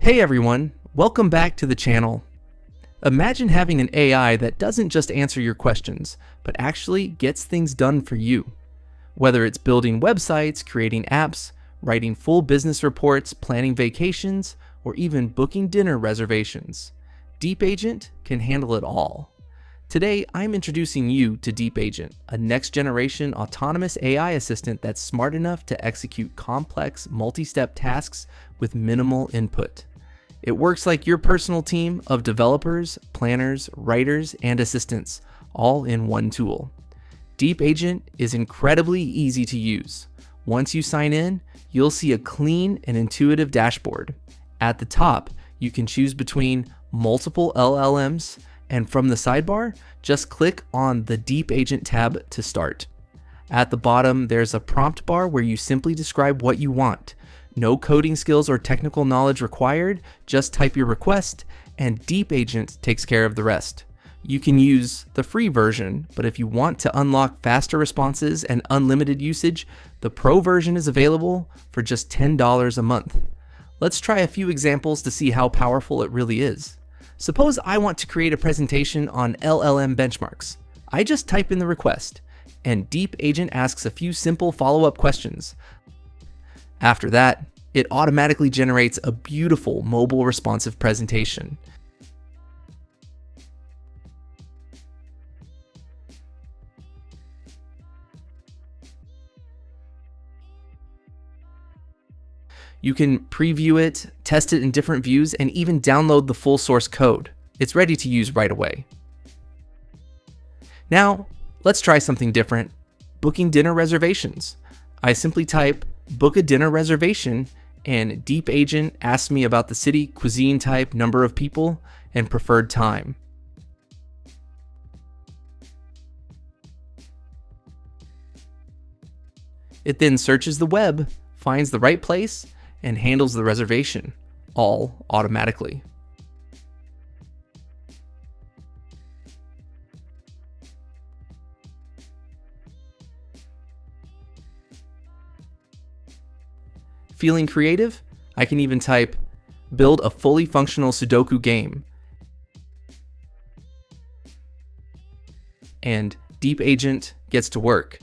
Hey everyone, welcome back to the channel. Imagine having an AI that doesn't just answer your questions, but actually gets things done for you. Whether it's building websites, creating apps, writing full business reports, planning vacations, or even booking dinner reservations, DeepAgent can handle it all. Today, I'm introducing you to DeepAgent, a next-generation autonomous AI assistant that's smart enough to execute complex, multi-step tasks with minimal input. It works like your personal team of developers, planners, writers, and assistants, all in one tool. DeepAgent is incredibly easy to use. Once you sign in, you'll see a clean and intuitive dashboard. At the top, you can choose between multiple LLMs, and from the sidebar, just click on the DeepAgent tab to start. At the bottom, there's a prompt bar where you simply describe what you want. No coding skills or technical knowledge required, just type your request, and DeepAgent takes care of the rest. You can use the free version, but if you want to unlock faster responses and unlimited usage, the Pro version is available for just $10 a month. Let's try a few examples to see how powerful it really is. Suppose I want to create a presentation on LLM benchmarks. I just type in the request, and DeepAgent asks a few simple follow-up questions. After that, it automatically generates a beautiful mobile responsive presentation. You can preview it, test it in different views, and even download the full source code. It's ready to use right away. Now, let's try something different: booking dinner reservations. I simply type "book a dinner reservation," and DeepAgent asks me about the city, cuisine type, number of people, and preferred time. It then searches the web, finds the right place, and handles the reservation, all automatically. Feeling creative? I can even type, "build a fully functional Sudoku game." And DeepAgent gets to work.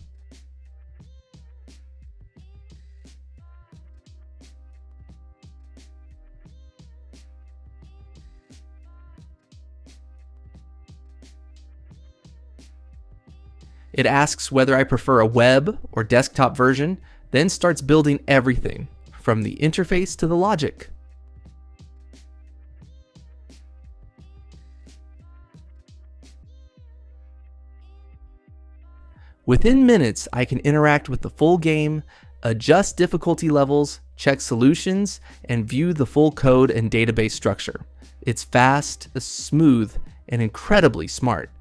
It asks whether I prefer a web or desktop version, then starts building everything, from the interface to the logic. Within minutes, I can interact with the full game, adjust difficulty levels, check solutions, and view the full code and database structure. It's fast, smooth, and incredibly smart.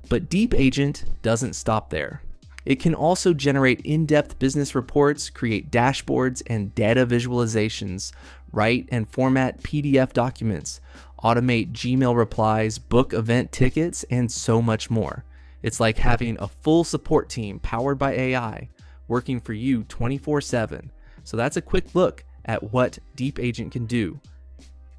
But DeepAgent doesn't stop there. It can also generate in-depth business reports, create dashboards and data visualizations, write and format PDF documents, automate Gmail replies, book event tickets, and so much more. It's like having a full support team powered by AI working for you 24/7. So that's a quick look at what DeepAgent can do.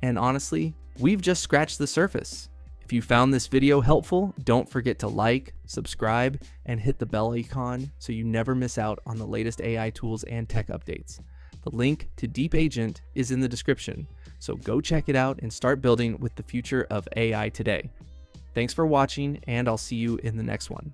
And honestly, we've just scratched the surface. If you found this video helpful, don't forget to like, subscribe, and hit the bell icon so you never miss out on the latest AI tools and tech updates. The link to DeepAgent is in the description, so go check it out and start building with the future of AI today. Thanks for watching, and I'll see you in the next one.